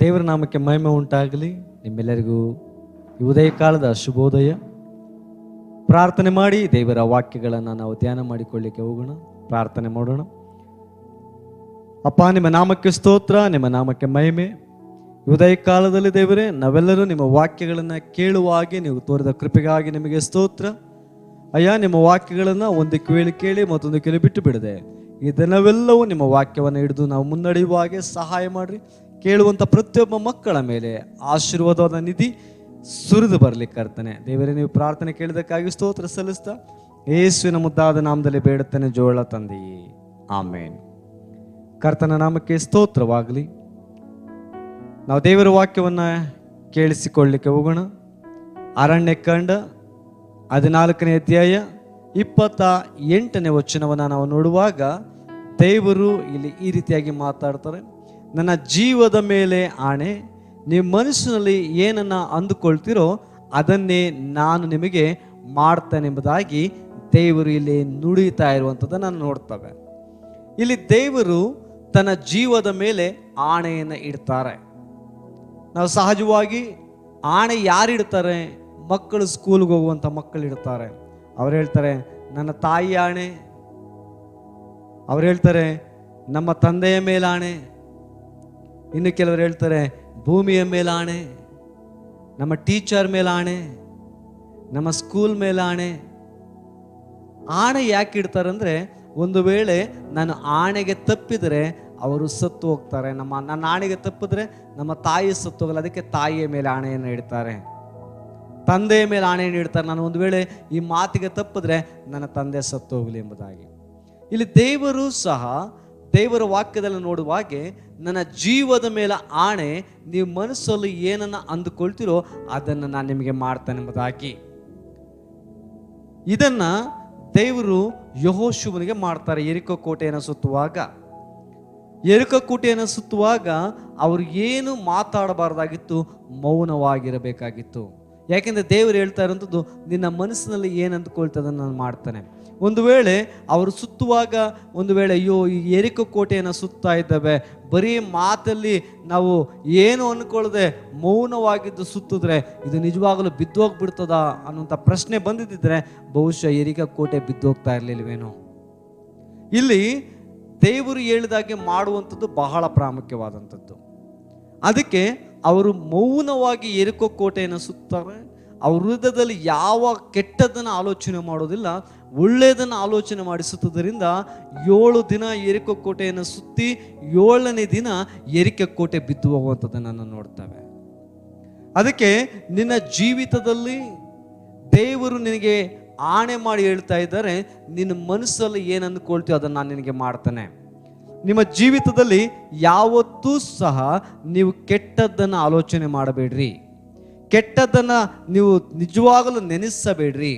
ದೇವರ ನಾಮಕ್ಕೆ ಮಹಿಮೆ ಉಂಟಾಗಲಿ. ನಿಮ್ಮೆಲ್ಲರಿಗೂ ಈ ಉದಯ ಕಾಲದ ಶುಭೋದಯ. ಪ್ರಾರ್ಥನೆ ಮಾಡಿ ದೇವರ ವಾಕ್ಯಗಳನ್ನು ನಾವು ಧ್ಯಾನ ಮಾಡಿಕೊಳ್ಳಿಕ್ಕೆ ಹೋಗೋಣ. ಪ್ರಾರ್ಥನೆ ಮಾಡೋಣ. ಅಪ್ಪ, ನಿಮ್ಮ ನಾಮಕ್ಕೆ ಸ್ತೋತ್ರ, ನಿಮ್ಮ ನಾಮಕ್ಕೆ ಮಹಿಮೆ. ಉದಯ ಕಾಲದಲ್ಲಿ ದೇವರೇ, ನಾವೆಲ್ಲರೂ ನಿಮ್ಮ ವಾಕ್ಯಗಳನ್ನು ಕೇಳುವ ಹಾಗೆ ನೀವು ತೋರಿದ ಕೃಪೆಗಾಗಿ ನಿಮಗೆ ಸ್ತೋತ್ರ. ಅಯ್ಯ, ನಿಮ್ಮ ವಾಕ್ಯಗಳನ್ನು ಒಂದು ಕೇಳಿ ಕೇಳಿ ಮತ್ತೊಂದು ಕೇಳಿ ಬಿಟ್ಟು ಬಿಡದೆ ಇದನ್ನೆಲ್ಲವೂ ನಿಮ್ಮ ವಾಕ್ಯವನ್ನು ಹಿಡಿದು ನಾವು ಮುನ್ನಡೆಯುವ ಹಾಗೆ ಸಹಾಯ ಮಾಡಿರಿ. ಕೇಳುವಂಥ ಪ್ರತಿಯೊಬ್ಬ ಮಕ್ಕಳ ಮೇಲೆ ಆಶೀರ್ವಾದದ ನಿಧಿ ಸುರಿದು ಬರಲಿಕ್ಕೆ ಕರ್ತನೆ. ದೇವರೇ, ನೀವು ಪ್ರಾರ್ಥನೆ ಕೇಳಿದಕ್ಕಾಗಿ ಸ್ತೋತ್ರ ಸಲ್ಲಿಸ್ತಾ ಯೇಸುವಿನ ಮುದ್ದಾದ ನಾಮದಲ್ಲಿ ಬೇಡುತ್ತೇನೆ, ಜೋಳ ತಂದೆಯೇ, ಆಮೇನ್. ಕರ್ತನ ನಾಮಕ್ಕೆ ಸ್ತೋತ್ರವಾಗಲಿ. ನಾವು ದೇವರ ವಾಕ್ಯವನ್ನು ಕೇಳಿಸಿಕೊಳ್ಳಲಿಕ್ಕೆ ಹೋಗೋಣ. ಅರಣ್ಯಕಾಂಡ 14ನೇ ಅಧ್ಯಾಯ 28ನೇ ವಚನವನ್ನು ನಾವು ನೋಡುವಾಗ ದೇವರು ಇಲ್ಲಿ ಈ ರೀತಿಯಾಗಿ ಮಾತಾಡ್ತಾರೆ. ನನ್ನ ಜೀವದ ಮೇಲೆ ಆಣೆ, ನೀವು ಮನಸ್ಸಿನಲ್ಲಿ ಏನನ್ನು ಅಂದುಕೊಳ್ತೀರೋ ಅದನ್ನೇ ನಾನು ನಿಮಗೆ ಮಾಡ್ತೇನೆಂಬುದಾಗಿ ದೇವರು ಇಲ್ಲಿ ನುಡಿತಾ ಇರುವಂಥದ್ದನ್ನು ನೋಡ್ತವೆ. ಇಲ್ಲಿ ದೇವರು ತನ್ನ ಜೀವದ ಮೇಲೆ ಆಣೆಯನ್ನು ಇಡ್ತಾರೆ. ನಾವು ಸಹಜವಾಗಿ ಆಣೆ ಯಾರಿಡ್ತಾರೆ? ಮಕ್ಕಳು ಸ್ಕೂಲ್ಗೆ ಹೋಗುವಂಥ ಮಕ್ಕಳು ಇಡ್ತಾರೆ. ಅವ್ರು ಹೇಳ್ತಾರೆ, ನನ್ನ ತಾಯಿ ಆಣೆ. ಅವ್ರು ಹೇಳ್ತಾರೆ, ನಮ್ಮ ತಂದೆಯ ಮೇಲಾಣೆ. ಇನ್ನು ಕೆಲವರು ಹೇಳ್ತಾರೆ, ಭೂಮಿಯ ಮೇಲಾಣೆ, ನಮ್ಮ ಟೀಚರ್ ಮೇಲಾಣೆ, ನಮ್ಮ ಸ್ಕೂಲ್ ಮೇಲಾಣೆ. ಆಣೆ ಯಾಕೆ ಇಡ್ತಾರೆ ಅಂದರೆ, ಒಂದು ವೇಳೆ ನಾನು ಆಣೆಗೆ ತಪ್ಪಿದರೆ ಅವರು ಸತ್ತು ಹೋಗ್ತಾರೆ. ನನ್ನ ಆಣೆಗೆ ತಪ್ಪಿದ್ರೆ ನಮ್ಮ ತಾಯಿ ಸತ್ತು ಹೋಗಲ್ಲ, ಅದಕ್ಕೆ ತಾಯಿಯ ಮೇಲೆ ಆಣೆಯನ್ನು ಇಡ್ತಾರೆ. ತಂದೆಯ ಮೇಲೆ ಆಣೆಯನ್ನು ಇಡ್ತಾರೆ, ನಾನು ಒಂದು ವೇಳೆ ಈ ಮಾತಿಗೆ ತಪ್ಪಿದ್ರೆ ನನ್ನ ತಂದೆ ಸತ್ತು ಹೋಗಲಿ ಎಂಬುದಾಗಿ. ಇಲ್ಲಿ ದೇವರು ಸಹ ದೇವರ ವಾಕ್ಯದಲ್ಲಿ ನೋಡುವಾಗೆ, ನನ್ನ ಜೀವದ ಮೇಲೆ ಆಣೆ, ನೀವು ಮನಸ್ಸಲ್ಲಿ ಏನನ್ನು ಅಂದುಕೊಳ್ತೀರೋ ಅದನ್ನು ನಾನು ನಿಮಗೆ ಮಾಡ್ತೇನೆ ಎಂಬುದಾಗಿ. ಇದನ್ನ ದೇವರು ಯೆಹೋಶುವನಿಗೆ ಮಾಡ್ತಾರೆ. ಯೆರಿಕೋ ಕೋಟೆಯನ್ನು ಸುತ್ತುವಾಗ, ಯೆರಿಕೋ ಕೋಟೆಯನ್ನು ಸುತ್ತುವಾಗ ಅವರು ಏನು ಮಾತಾಡಬಾರ್ದಾಗಿತ್ತು, ಮೌನವಾಗಿರಬೇಕಾಗಿತ್ತು. ಯಾಕೆಂದರೆ ದೇವರು ಹೇಳ್ತಾ ಇರೋಂಥದ್ದು, ನಿನ್ನ ಮನಸ್ಸಿನಲ್ಲಿ ಏನು ಅಂದುಕೊಳ್ತದನ್ನು ನಾನು ಮಾಡ್ತಾನೆ. ಒಂದು ವೇಳೆ ಅವರು ಸುತ್ತುವಾಗ, ಒಂದು ವೇಳೆ ಅಯ್ಯೋ ಈ ಯೆರಿಕೋ ಕೋಟೆಯನ್ನು ಸುತ್ತಾ ಇದ್ದಾವೆ, ಬರೀ ಮಾತಲ್ಲಿ ನಾವು ಏನು ಅಂದ್ಕೊಳ್ಳದೆ ಮೌನವಾಗಿದ್ದು ಸುತ್ತಿದ್ರೆ ಇದು ನಿಜವಾಗಲೂ ಬಿದ್ದೋಗ್ಬಿಡ್ತದ ಅನ್ನುವಂಥ ಪ್ರಶ್ನೆ ಬಂದಿದ್ದರೆ ಬಹುಶಃ ಯೆರಿಕೋ ಕೋಟೆ ಬಿದ್ದೋಗ್ತಾ ಇರಲಿಲ್ವೇನೋ. ಇಲ್ಲಿ ದೇವರು ಹೇಳಿದಾಗೆ ಮಾಡುವಂಥದ್ದು ಬಹಳ ಪ್ರಾಮುಖ್ಯವಾದಂಥದ್ದು. ಅದಕ್ಕೆ ಅವರು ಮೌನವಾಗಿ ಯೆರಿಕೋ ಕೋಟೆಯನ್ನು ಸುತ್ತಾರೆ. ಅವ್ರ ಹೃದಯದಲ್ಲಿ ಯಾವ ಕೆಟ್ಟದ್ದನ್ನು ಆಲೋಚನೆ ಮಾಡೋದಿಲ್ಲ, ಒಳ್ಳೆಯದನ್ನು ಆಲೋಚನೆ ಮಾಡಿ ಸುತ್ತುವುದರಿಂದ 7 ದಿನ ಯೆರಿಕೋ ಕೋಟೆಯನ್ನು ಸುತ್ತಿ 7ನೇ ದಿನ ಯೆರಿಕೋ ಕೋಟೆ ಬಿದ್ದು ಹೋಗುವಂಥದ್ದನ್ನು ನಾವು ನೋಡ್ತೇವೆ. ಅದಕ್ಕೆ ನಿನ್ನ ಜೀವಿತದಲ್ಲಿ ದೇವರು ನಿನಗೆ ಆಣೆ ಮಾಡಿ ಹೇಳ್ತಾ ಇದ್ದಾರೆ, ನಿನ್ನ ಮನಸ್ಸಲ್ಲಿ ಏನು ಅಂದ್ಕೊಳ್ತೀಯೋ ಅದನ್ನು ನಾನು ನಿನಗೆ ಮಾಡ್ತಾನೆ. ನಿಮ್ಮ ಜೀವಿತದಲ್ಲಿ ಯಾವತ್ತೂ ಸಹ ನೀವು ಕೆಟ್ಟದ್ದನ್ನು ಆಲೋಚನೆ ಮಾಡಬೇಡ್ರಿ, ಕೆಟ್ಟದ್ದನ್ನು ನೀವು ನಿಜವಾಗಲೂ ನೆನೆಸಬೇಡ್ರಿ.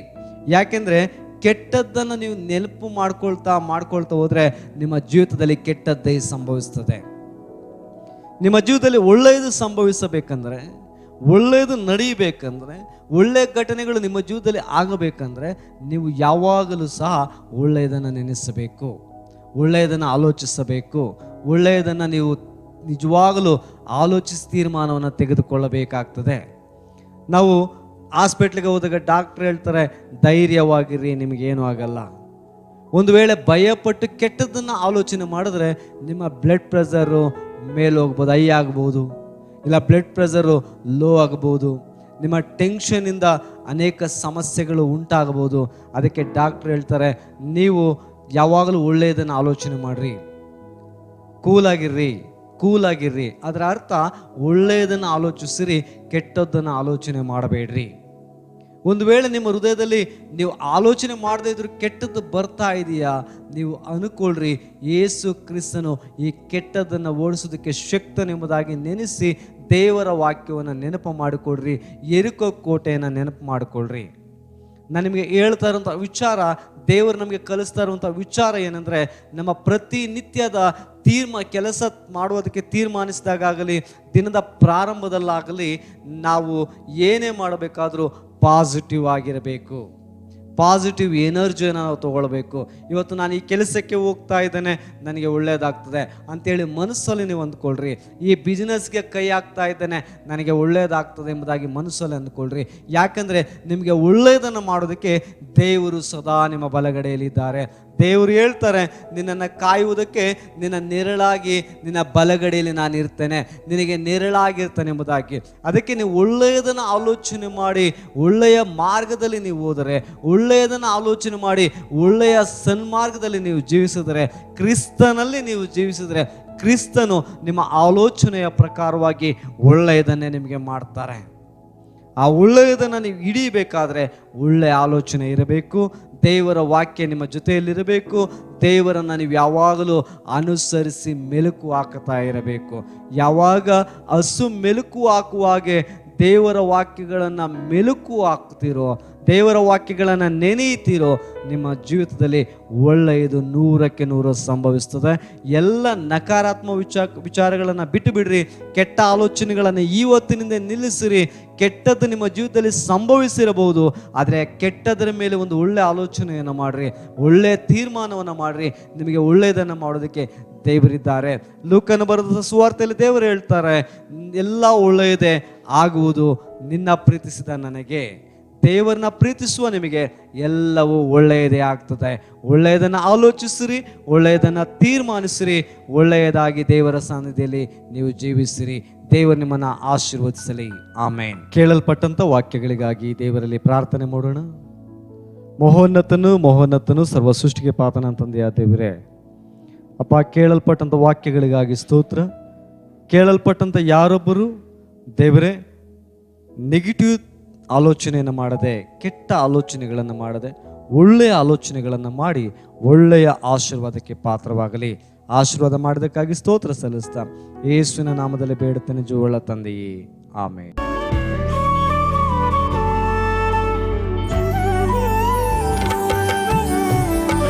ಯಾಕೆಂದರೆ ಕೆಟ್ಟದ್ದನ್ನು ನೀವು ನೆನಪು ಮಾಡ್ಕೊಳ್ತಾ ಹೋದರೆ ನಿಮ್ಮ ಜೀವಿತದಲ್ಲಿ ಕೆಟ್ಟದ್ದೇ ಸಂಭವಿಸ್ತದೆ. ನಿಮ್ಮ ಜೀವಿತದಲ್ಲಿ ಒಳ್ಳೆಯದು ಸಂಭವಿಸಬೇಕಂದ್ರೆ, ಒಳ್ಳೆಯದು ನಡೀಬೇಕಂದ್ರೆ, ಒಳ್ಳೆಯ ಘಟನೆಗಳು ನಿಮ್ಮ ಜೀವಿತದಲ್ಲಿ ಆಗಬೇಕಂದ್ರೆ ನೀವು ಯಾವಾಗಲೂ ಸಹ ಒಳ್ಳೆಯದನ್ನು ನೆನೆಸಬೇಕು, ಒಳ್ಳೆಯದನ್ನು ಆಲೋಚಿಸಬೇಕು, ಒಳ್ಳೆಯದನ್ನು ನೀವು ನಿಜವಾಗಲೂ ಆಲೋಚಿಸಿ ತೀರ್ಮಾನವನ್ನು ತೆಗೆದುಕೊಳ್ಳಬೇಕಾಗ್ತದೆ. ನಾವು ಹಾಸ್ಪಿಟ್ಲಿಗೆ ಹೋದಾಗ ಡಾಕ್ಟ್ರ್ ಹೇಳ್ತಾರೆ, ಧೈರ್ಯವಾಗಿರ್ರಿ, ನಿಮಗೇನು ಆಗಲ್ಲ. ಒಂದು ವೇಳೆ ಭಯಪಟ್ಟು ಕೆಟ್ಟದ್ದನ್ನು ಆಲೋಚನೆ ಮಾಡಿದ್ರೆ ನಿಮ್ಮ ಬ್ಲಡ್ ಪ್ರೆಷರು ಮೇಲೆ ಹೋಗ್ಬೋದು, ಹೈ ಆಗ್ಬೋದು, ಇಲ್ಲ ಬ್ಲಡ್ ಪ್ರೆಷರು ಲೋ ಆಗ್ಬೋದು. ನಿಮ್ಮ ಟೆನ್ಷನಿಂದ ಅನೇಕ ಸಮಸ್ಯೆಗಳು ಉಂಟಾಗಬಹುದು. ಅದಕ್ಕೆ ಡಾಕ್ಟ್ರ್ ಹೇಳ್ತಾರೆ, ನೀವು ಯಾವಾಗಲೂ ಒಳ್ಳೆಯದನ್ನು ಆಲೋಚನೆ ಮಾಡಿರಿ, ಕೂಲಾಗಿರ್ರಿ. ಅದರ ಅರ್ಥ ಒಳ್ಳೆಯದನ್ನು ಆಲೋಚಿಸಿರಿ, ಕೆಟ್ಟದ್ದನ್ನು ಆಲೋಚನೆ ಮಾಡಬೇಡ್ರಿ. ಒಂದು ವೇಳೆ ನಿಮ್ಮ ಹೃದಯದಲ್ಲಿ ನೀವು ಆಲೋಚನೆ ಮಾಡದೇ ಇದ್ರೂ ಕೆಟ್ಟದ್ದು ಬರ್ತಾ ಇದೆಯಾ, ನೀವು ಅನ್ಕೊಳ್ರಿ, ಯೇಸು ಕ್ರಿಸ್ತನು ಈ ಕೆಟ್ಟದ್ದನ್ನು ಓಡಿಸೋದಕ್ಕೆ ಶಕ್ತನೆಂಬುದಾಗಿ ನೆನೆಸಿ ದೇವರ ವಾಕ್ಯವನ್ನು ನೆನಪು ಮಾಡಿಕೊಡ್ರಿ, ಯೆರಿಕೋ ಕೋಟೆಯನ್ನು ನೆನಪು ಮಾಡಿಕೊಳ್ರಿ. ನಾನು ನಿಮಗೆ ಹೇಳ್ತಾ ಇರೋಂಥ ವಿಚಾರ, ದೇವರು ನಮಗೆ ಕಲಿಸ್ತಾ ಇರುವಂಥ ವಿಚಾರ ಏನಂದರೆ, ನಮ್ಮ ಪ್ರತಿನಿತ್ಯದ ಕೆಲಸ ಮಾಡುವುದಕ್ಕೆ ತೀರ್ಮಾನಿಸಿದಾಗಲಿ, ದಿನದ ಪ್ರಾರಂಭದಲ್ಲಾಗಲಿ ನಾವು ಏನೇ ಮಾಡಬೇಕಾದ್ರೂ ಪಾಸಿಟಿವ್ ಆಗಿರಬೇಕು. ಪಾಸಿಟಿವ್ ಎನರ್ಜಿಯನ್ನು ನಾವು ತಗೊಳ್ಬೇಕು. ಇವತ್ತು ನಾನು ಈ ಕೆಲಸಕ್ಕೆ ಹೋಗ್ತಾ ಇದ್ದೇನೆ, ನನಗೆ ಒಳ್ಳೆಯದಾಗ್ತದೆ ಅಂತೇಳಿ ಮನಸ್ಸಲ್ಲಿ ನೀವು ಅಂದ್ಕೊಳ್ರಿ. ಈ ಬಿಸ್ನೆಸ್ಗೆ ಕೈ ಹಾಕ್ತಾ ಇದ್ದೇನೆ, ನನಗೆ ಒಳ್ಳೆಯದಾಗ್ತದೆ ಎಂಬುದಾಗಿ ಮನಸ್ಸಲ್ಲಿ ಅಂದ್ಕೊಳ್ರಿ. ಯಾಕಂದರೆ ನಿಮಗೆ ಒಳ್ಳೆಯದನ್ನು ಮಾಡೋದಕ್ಕೆ ದೇವರು ಸದಾ ನಿಮ್ಮ ಬಲಗಡೆಯಲ್ಲಿದ್ದಾರೆ. ದೇವರು ಹೇಳ್ತಾರೆ, ನಿನ್ನನ್ನು ಕಾಯುವುದಕ್ಕೆ ನಿನ್ನ ನೆರಳಾಗಿ ನಿನ್ನ ಬಲಗಡೆಯಲ್ಲಿ ನಾನು ಇರ್ತೇನೆ, ನಿನಗೆ ನೆರಳಾಗಿರ್ತೇನೆ ಎಂಬುದಾಗಿ. ಅದಕ್ಕೆ ನೀವು ಒಳ್ಳೆಯದನ್ನು ಆಲೋಚನೆ ಮಾಡಿ ಒಳ್ಳೆಯ ಮಾರ್ಗದಲ್ಲಿ ನೀವು ಹೋದರೆ, ಒಳ್ಳೆಯದನ್ನು ಆಲೋಚನೆ ಮಾಡಿ ಒಳ್ಳೆಯ ಸನ್ಮಾರ್ಗದಲ್ಲಿ ನೀವು ಜೀವಿಸಿದರೆ, ಕ್ರಿಸ್ತನಲ್ಲಿ ನೀವು ಜೀವಿಸಿದರೆ, ಕ್ರಿಸ್ತನು ನಿಮ್ಮ ಆಲೋಚನೆಯ ಪ್ರಕಾರವಾಗಿ ಒಳ್ಳೆಯದನ್ನೇ ನಿಮಗೆ ಮಾಡ್ತಾರೆ. ಆ ಒಳ್ಳೆಯದನ್ನು ನೀವು ಹಿಡಿಯಬೇಕಾದ್ರೆ ಒಳ್ಳೆಯ ಆಲೋಚನೆ ಇರಬೇಕು. ದೇವರ ವಾಕ್ಯ ನಿಮ್ಮ ಜೊತೆಯಲ್ಲಿರಬೇಕು. ದೇವರನ್ನು ನೀವು ಯಾವಾಗಲೂ ಅನುಸರಿಸಿ ಮೆಲುಕು ಹಾಕ್ತಾ ಇರಬೇಕು. ಯಾವಾಗ ಹಸು ಮೆಲುಕು ಹಾಕುವಾಗೆ ದೇವರ ವಾಕ್ಯಗಳನ್ನು ಮೆಲುಕು ಹಾಕ್ತಿರೋ, ದೇವರ ವಾಕ್ಯಗಳನ್ನು ನೆನೆಯುತ್ತೀರೋ, ನಿಮ್ಮ ಜೀವಿತದಲ್ಲಿ ಒಳ್ಳೆಯದು 100ಕ್ಕೆ 100 ಸಂಭವಿಸ್ತದೆ. ಎಲ್ಲ ನಕಾರಾತ್ಮಕ ವಿಚಾರಗಳನ್ನು ಬಿಟ್ಟು ಬಿಡ್ರಿ. ಕೆಟ್ಟ ಆಲೋಚನೆಗಳನ್ನು ಇವತ್ತಿನಿಂದ ನಿಲ್ಲಿಸಿರಿ. ಕೆಟ್ಟದ್ದು ನಿಮ್ಮ ಜೀವಿತದಲ್ಲಿ ಸಂಭವಿಸಿರಬಹುದು, ಆದರೆ ಕೆಟ್ಟದರ ಮೇಲೆ ಒಂದು ಒಳ್ಳೆಯ ಆಲೋಚನೆಯನ್ನು ಮಾಡಿರಿ, ಒಳ್ಳೆಯ ತೀರ್ಮಾನವನ್ನು ಮಾಡಿರಿ. ನಿಮಗೆ ಒಳ್ಳೆಯದನ್ನು ಮಾಡೋದಕ್ಕೆ ದೇವರಿದ್ದಾರೆ. ಲೂಕನ ಬರೆದ ಸುವಾರ್ತೆಯಲ್ಲಿ ದೇವರು ಹೇಳ್ತಾರೆ, ಎಲ್ಲ ಒಳ್ಳೆಯದೇ ಆಗುವುದು ನಿನ್ನ ಪ್ರೀತಿಸಿದ ನನಗೆ. ದೇವರನ್ನ ಪ್ರೀತಿಸುವ ನಿಮಗೆ ಎಲ್ಲವೂ ಒಳ್ಳೆಯದೇ ಆಗ್ತದೆ. ಒಳ್ಳೆಯದನ್ನು ಆಲೋಚಿಸಿರಿ, ಒಳ್ಳೆಯದನ್ನು ತೀರ್ಮಾನಿಸಿರಿ, ಒಳ್ಳೆಯದಾಗಿ ದೇವರ ಸನ್ನಿಧಿಯಲ್ಲಿ ನೀವು ಜೀವಿಸಿರಿ. ದೇವರು ನಿಮ್ಮನ್ನು ಆಶೀರ್ವದಿಸಲಿ. ಆಮೇನ್. ಕೇಳಲ್ಪಟ್ಟಂಥ ವಾಕ್ಯಗಳಿಗಾಗಿ ದೇವರಲ್ಲಿ ಪ್ರಾರ್ಥನೆ ಮಾಡೋಣ. ಮಹೋನ್ನತನು ಸರ್ವ ಸೃಷ್ಟಿಗೆ ಪಾತನ ತಂದೆಯ ದೇವರೇ, ಅಪ್ಪ, ಕೇಳಲ್ಪಟ್ಟಂಥ ವಾಕ್ಯಗಳಿಗಾಗಿ ಸ್ತೋತ್ರ. ಕೇಳಲ್ಪಟ್ಟಂಥ ಯಾರೊಬ್ಬರು ದೇವರೇ ನೆಗೆಟಿವ್ ಆಲೋಚನೆಯನ್ನು ಮಾಡದೆ, ಕೆಟ್ಟ ಆಲೋಚನೆಗಳನ್ನು ಮಾಡದೆ, ಒಳ್ಳೆಯ ಆಲೋಚನೆಗಳನ್ನು ಮಾಡಿ ಒಳ್ಳೆಯ ಆಶೀರ್ವಾದಕ್ಕೆ ಪಾತ್ರವಾಗಲಿ. ಆಶೀರ್ವಾದ ಮಾಡೋದಕ್ಕಾಗಿ ಸ್ತೋತ್ರ ಸಲ್ಲಿಸ್ತಾ ಯೇಸುವಿನ ನಾಮದಲ್ಲಿ ಬೇಡುತ್ತೇನೆ, ಜೀವವುಳ್ಳ ತಂದೆಯೇ, ಆಮೇನ್.